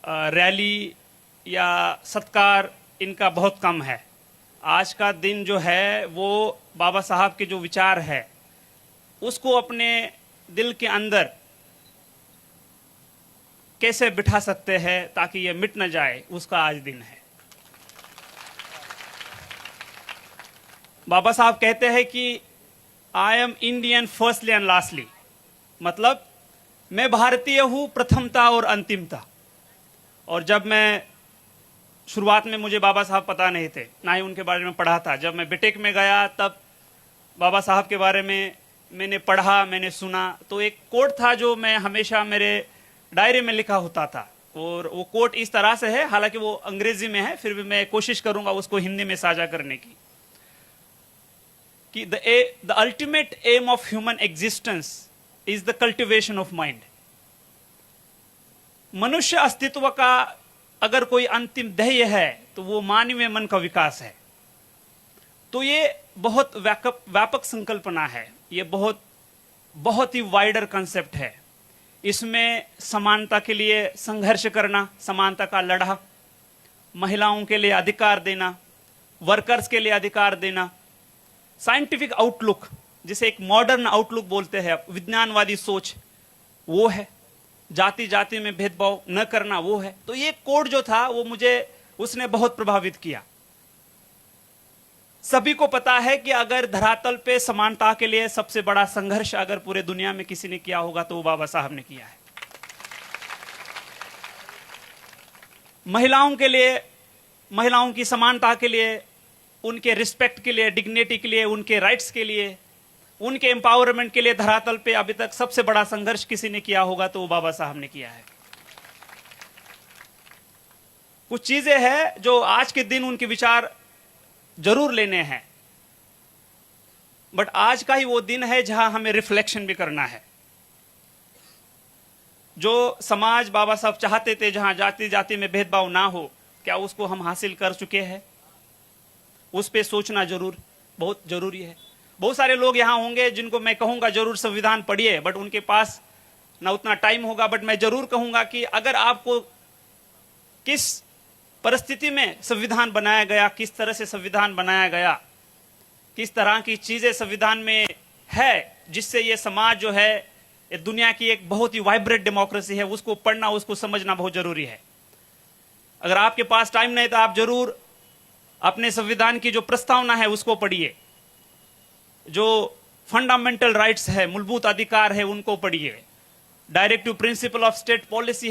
Rally या सत्कार इनका बहुत कम है। आज का दिन जो है वो बाबा साहब के जो विचार है उसको अपने दिल के अंदर कैसे बिठा सकते हैं ताकि ये मिट न जाए, उसका आज दिन है। बाबा साहब कहते हैं कि I am Indian firstly and lastly, मतलब मैं भारतीय हूं प्रथमता और अंतिमता। और जब मैं शुरुआत में, मुझे बाबा साहब पता नहीं थे, ना ही उनके बारे में पढ़ा था। जब मैं बीटेक में गया तब बाबा साहब के बारे में मैंने पढ़ा, मैंने सुना। तो एक कोट था जो मैं हमेशा मेरे डायरी में लिखा होता था, और वो कोट इस तरह से है, हालांकि वो अंग्रेजी में है, फिर भी मैं कोशिश करूंगा उसको हिंदी में साझा करने की, कि the ultimate aim of human existence is the cultivation of mind. मनुष्य अस्तित्व का अगर कोई अंतिम ध्येय है तो वो मानवीय मन का विकास है। तो ये बहुत व्यापक संकल्पना है, ये बहुत ही वाइडर कंसेप्ट है। इसमें समानता के लिए संघर्ष करना, समानता का लड़ा, महिलाओं के लिए अधिकार देना, वर्कर्स के लिए अधिकार देना, साइंटिफिक आउटलुक, जिसे एक मॉडर्न आउटलुक बोलते हैं, विज्ञानवादी सोच, वो है। जाति जाति में भेदभाव न करना, वो है। तो ये कोड जो था वो उसने बहुत प्रभावित किया। सभी को पता है कि अगर धरातल पे समानता के लिए सबसे बड़ा संघर्ष अगर पूरे दुनिया में किसी ने किया होगा तो वो बाबा साहब ने किया है। महिलाओं के लिए, महिलाओं की समानता के लिए, उनके रिस्पेक्ट के लिए, डिग्निटी के लिए, उनके राइट्स के लिए, उनके एम्पावरमेंट के लिए धरातल पे अभी तक सबसे बड़ा संघर्ष किसी ने किया होगा तो वो बाबा साहब ने किया है। कुछ चीजें हैं जो आज के दिन उनके विचार जरूर लेने हैं, बट आज का ही वो दिन है जहां हमें रिफ्लेक्शन भी करना है। जो समाज बाबा साहब चाहते थे, जहां जाति जाति में भेदभाव ना हो, क्या उसको हम हासिल कर चुके हैं? उस पे सोचना जरूर बहुत जरूरी है। बहुत सारे लोग यहां होंगे जिनको मैं कहूंगा जरूर संविधान पढ़िए, बट उनके पास ना उतना टाइम होगा। बट मैं जरूर कहूंगा कि अगर आपको किस परिस्थिति में संविधान बनाया गया, किस तरह से संविधान बनाया गया, किस तरह की चीजें संविधान में है जिससे ये समाज जो है, ये दुनिया की एक बहुत ही वाइब्रेंट डेमोक्रेसी है, उसको पढ़ना, उसको समझना बहुत जरूरी है। अगर आपके पास टाइम नहीं तो आप जरूर अपने संविधान की जो प्रस्तावना है उसको पढ़िए, जो फंडामेंटल राइट्स है, मूलभूत अधिकार है, उनको पढ़िए। Directive principle of state policy है